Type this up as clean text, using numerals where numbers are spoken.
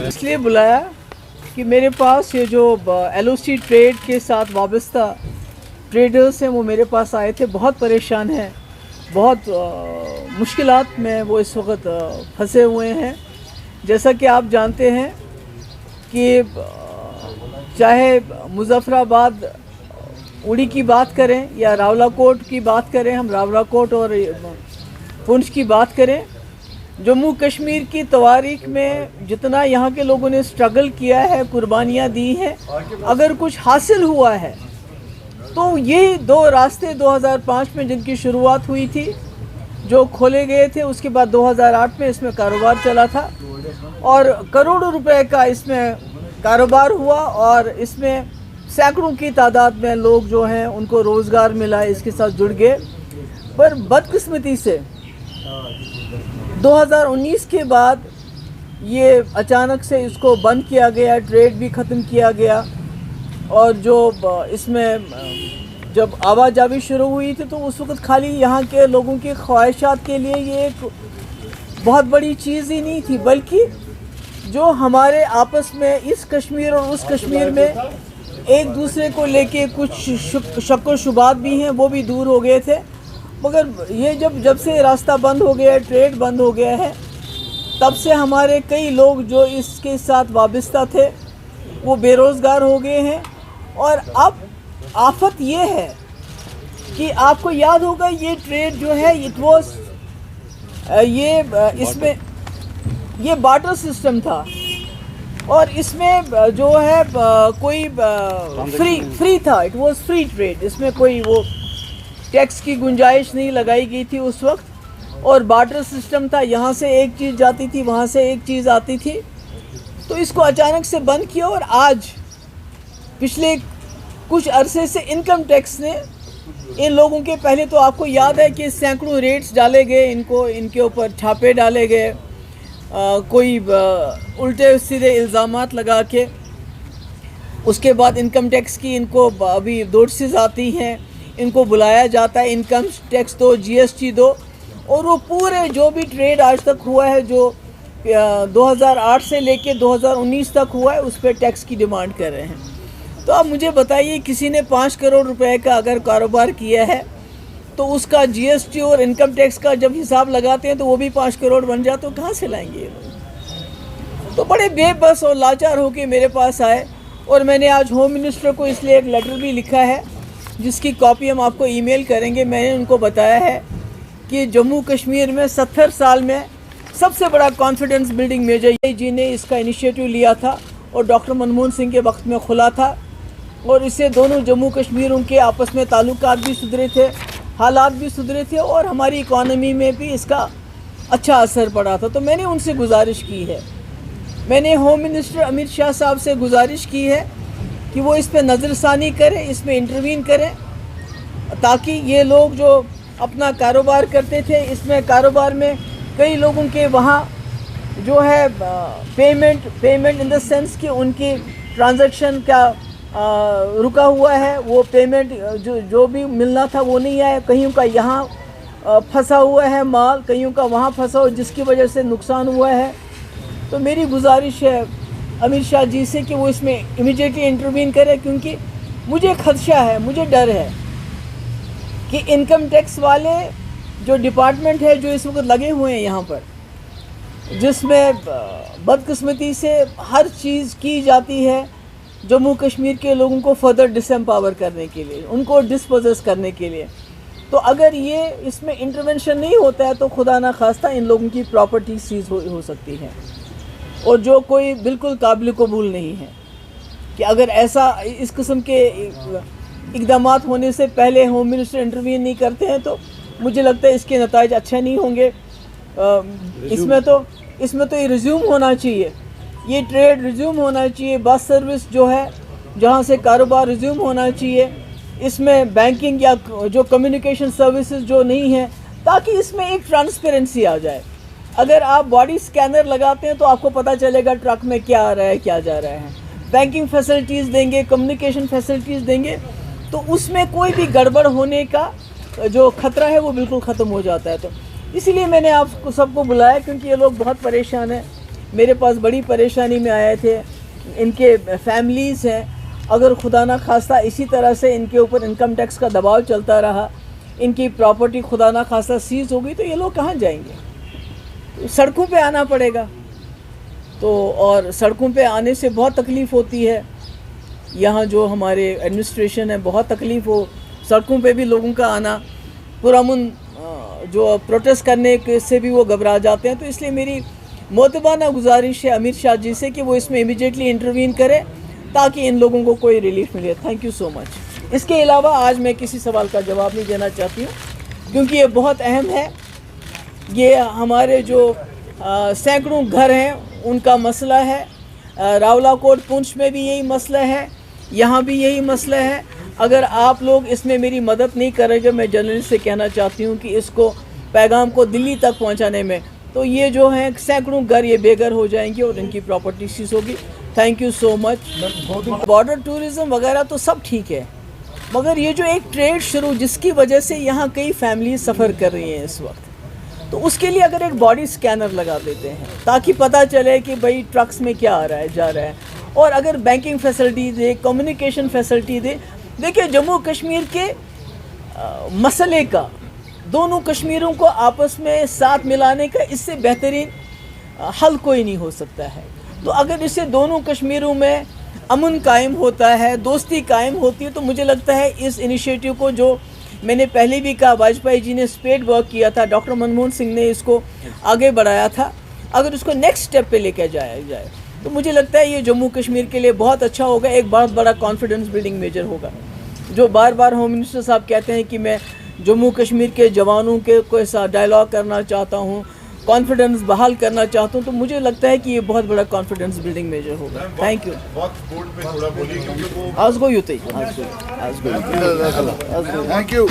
اس لیے بلایا کہ میرے پاس یہ جو LOC ٹریڈ کے ساتھ وابستہ ٹریڈرز ہیں وہ میرے پاس آئے تھے، بہت پریشان ہیں، بہت مشکلات میں وہ اس وقت پھنسے ہوئے ہیں۔ جیسا کہ آپ جانتے ہیں کہ چاہے مظفر آباد اڑی کی بات کریں یا راولا کوٹ کی بات کریں، ہم راولا کوٹ اور پونچھ کی بات کریں، جموں کشمیر کی تواریخ میں جتنا یہاں کے لوگوں نے سٹرگل کیا ہے، قربانیاں دی ہیں، اگر کچھ حاصل ہوا ہے تو یہ دو راستے 2005 میں جن کی شروعات ہوئی تھی، جو کھولے گئے تھے، اس کے بعد 2008 میں اس میں کاروبار چلا تھا اور کروڑوں روپے کا اس میں کاروبار ہوا اور اس میں سینکڑوں کی تعداد میں لوگ جو ہیں ان کو روزگار ملا، اس کے ساتھ جڑ گئے۔ پر بدقسمتی سے 2019 کے بعد یہ اچانک سے اس کو بند کیا گیا، ٹریڈ بھی ختم کیا گیا، اور جو اس میں جب آواجابی شروع ہوئی تھی تو اس وقت خالی یہاں کے لوگوں کی خواہشات کے لیے یہ ایک بہت بڑی چیز ہی نہیں تھی، بلکہ جو ہمارے آپس میں اس کشمیر اور اس کشمیر میں ایک دوسرے کو لے کے کچھ شک و شبہات بھی ہیں، وہ بھی دور ہو گئے تھے۔ مگر یہ جب سے راستہ بند ہو گیا ہے، ٹریڈ بند ہو گیا ہے، تب سے ہمارے کئی لوگ جو اس کے ساتھ وابستہ تھے وہ بے روزگار ہو گئے ہیں۔ اور اب آفت یہ ہے کہ آپ کو یاد ہوگا یہ ٹریڈ جو ہے اس میں یہ بارٹر سسٹم تھا اور اس میں جو ہے کوئی فری تھا، اٹ واز فری ٹریڈ، اس میں کوئی وہ ٹیکس کی گنجائش نہیں لگائی گئی تھی اس وقت، اور بارٹر سسٹم تھا، یہاں سے ایک چیز جاتی تھی وہاں سے ایک چیز آتی تھی، تو اس کو اچانک سے بند کیا۔ اور آج پچھلے کچھ عرصے سے انکم ٹیکس نے ان لوگوں کے، پہلے تو آپ کو یاد ہے کہ سینکڑوں ریٹس ڈالے گئے، ان کے اوپر چھاپے ڈالے گئے، کوئی الٹے سیدھے الزامات لگا کے، اس کے بعد انکم ٹیکس کی ان کو ابھی نوٹسز آتی ہیں، ان کو بلایا جاتا ہے انکم ٹیکس دو، GST دو، اور وہ پورے جو بھی ٹریڈ آج تک ہوا ہے، جو 2008 سے لے کے 2019 تک ہوا ہے، اس پہ ٹیکس کی ڈیمانڈ کر رہے ہیں۔ تو اب مجھے بتائیے، کسی نے 5 کروڑ روپے کا اگر کاروبار کیا ہے تو اس کا GST اور انکم ٹیکس کا جب حساب لگاتے ہیں تو وہ بھی 5 کروڑ بن جائے، تو کہاں سے لائیں گے یہ لوگ؟ تو بڑے بے بس اور لاچار ہو کے میرے پاس آئے، اور میں نے آج ہوم منسٹر کو اس لیے ایک لیٹر بھی لکھا ہے جس کی کاپی ہم آپ کو ای میل کریں گے۔ میں نے ان کو بتایا ہے کہ جموں کشمیر میں 70 سال میں سب سے بڑا کانفیڈنس بلڈنگ میجر جی نے اس کا انیشیٹو لیا تھا، اور ڈاکٹر منموہن سنگھ کے وقت میں کھلا تھا، اور اس سے دونوں جموں کشمیروں کے آپس میں تعلقات بھی سدھرے تھے، حالات بھی سدھرے تھے، اور ہماری اکانومی میں بھی اس کا اچھا اثر پڑا تھا۔ تو میں نے ان سے گزارش کی ہے، میں نے ہوم منسٹر امت شاہ صاحب سے گزارش کی ہے کہ وہ اس پہ نظر ثانی کریں، اس میں انٹروین کریں، تاکہ یہ لوگ جو اپنا کاروبار کرتے تھے، اس میں کاروبار میں کئی لوگوں کے وہاں جو ہے پیمنٹ ان دا سینس کہ ان کی ٹرانزیکشن کا رکا ہوا ہے، وہ پیمنٹ جو بھی ملنا تھا وہ نہیں آیا، کئیوں کا یہاں پھنسا ہوا ہے مال، کئیوں کا وہاں پھنسا ہوا، جس کی وجہ سے نقصان ہوا ہے۔ تو میری گزارش ہے امت شاہ جی سے کہ وہ اس میں امیڈیٹلی انٹروین کرے، کیونکہ مجھے خدشہ ہے، مجھے ڈر ہے کہ انکم ٹیکس والے جو ڈپارٹمنٹ ہے جو اس وقت لگے ہوئے ہیں یہاں پر، جس میں بدقسمتی سے ہر چیز کی جاتی ہے جموں کشمیر کے لوگوں کو فردر ڈس ایمپاور کرنے کے لیے، ان کو ڈسپوزس کرنے کے لیے، تو اگر یہ اس میں انٹرونشن نہیں ہوتا ہے تو خدا نہ خواستہ ان لوگوں کی پراپرٹی سیز ہو سکتی ہے، اور جو کوئی بالکل قابل قبول نہیں ہے کہ اگر ایسا اس قسم کے اقدامات ہونے سے پہلے ہوم منسٹر انٹروین نہیں کرتے ہیں تو مجھے لگتا ہے اس کے نتائج اچھے نہیں ہوں گے۔ اس میں تو یہ ریزیوم ہونا چاہیے، یہ ٹریڈ ریزیوم ہونا چاہیے، بس سروس جو ہے جہاں سے کاروبار ریزیوم ہونا چاہیے، اس میں بینکنگ یا جو کمیونیکیشن سروسز جو نہیں ہیں، تاکہ اس میں ایک ٹرانسپیرنسی آ جائے۔ اگر آپ باڈی سکینر لگاتے ہیں تو آپ کو پتہ چلے گا ٹرک میں کیا آ رہا ہے کیا جا رہا ہے، بینکنگ فیسلٹیز دیں گے، کمیونیکیشن فیسلٹیز دیں گے، تو اس میں کوئی بھی گڑبڑ ہونے کا جو خطرہ ہے وہ بالکل ختم ہو جاتا ہے۔ تو اسی لیے میں نے آپ کو سب کو بلایا کیونکہ یہ لوگ بہت پریشان ہیں. میرے پاس بڑی پریشانی میں آئے تھے. ان کے فیملیز ہیں, اگر خدا نہ خواستہ اسی طرح سے ان کے اوپر انکم ٹیکس کا دباؤ چلتا رہا, ان کی پراپرٹی خدا نہ خواستہ سیز ہو گئی تو یہ لوگ کہاں جائیں گے؟ سڑکوں پہ آنا پڑے گا. تو اور سڑکوں پہ آنے سے بہت تکلیف ہوتی ہے. یہاں جو ہمارے ایڈمنسٹریشن ہے بہت تکلیف ہو, سڑکوں پہ بھی لوگوں کا آنا, پرامن جو پروٹیسٹ کرنے سے بھی وہ گھبرا جاتے ہیں. تو اس لیے میری معتبانہ گزارش ہے امیر شاہ جی سے کہ وہ اس میں امیڈیٹلی انٹروین کرے تاکہ ان لوگوں کو کوئی ریلیف ملے. تھینک یو سو مچ. اس کے علاوہ آج میں کسی سوال کا جواب نہیں دینا چاہتی ہوں کیونکہ یہ بہت اہم ہے. یہ ہمارے جو سینکڑوں گھر ہیں ان کا مسئلہ ہے. راولا کوٹ پونچھ میں بھی یہی مسئلہ ہے, یہاں بھی یہی مسئلہ ہے. اگر آپ لوگ اس میں میری مدد نہیں کریں گے, میں جرنلسٹ سے کہنا چاہتی ہوں کہ اس کو پیغام کو دلی تک پہنچانے میں, تو یہ جو ہیں سینکڑوں گھر یہ بے گھر ہو جائیں گے اور ان کی پراپرٹی سیز ہوگی. Thank you so much. Border tourism وغیرہ تو سب ٹھیک ہے, مگر یہ جو ایک ٹریڈ شروع جس کی وجہ سے یہاں کئی فیملیز سفر کر رہی ہیں اس وقت, تو اس کے لیے اگر ایک باڈی سکینر لگا دیتے ہیں تاکہ پتہ چلے کہ بھئی ٹرکس میں کیا آ رہا ہے جا رہا ہے, اور اگر بینکنگ فیسلٹی دے, کمیونیکیشن فیسلٹی دے. دیکھیں جموں کشمیر کے مسئلے کا, دونوں کشمیروں کو آپس میں ساتھ ملانے کا اس سے بہترین حل کوئی نہیں ہو سکتا ہے. تو اگر اسے دونوں کشمیروں میں امن قائم ہوتا ہے, دوستی قائم ہوتی ہے, تو مجھے لگتا ہے اس انیشیٹو کو, جو میں نے پہلے بھی کہا واجپئی جی نے اسپیڈ ورک کیا تھا, ڈاکٹر منموہن سنگھ نے اس کو آگے بڑھایا تھا, اگر اس کو نیکسٹ سٹیپ پہ لے کے جایا جائے تو مجھے لگتا ہے یہ جموں کشمیر کے لیے بہت اچھا ہوگا. ایک بہت بڑا کانفیڈنس بلڈنگ میجر ہوگا. جو بار بار ہوم منسٹر صاحب کہتے ہیں کہ میں جموں کشمیر کے جوانوں کے ساتھ ڈائلاگ کرنا چاہتا ہوں, کانفیڈنس بحال کرنا چاہتا ہوں, تو مجھے لگتا ہے کہ یہ بہت بڑا کانفیڈنس بلڈنگ میجر ہوگا. Thank you. Thank you.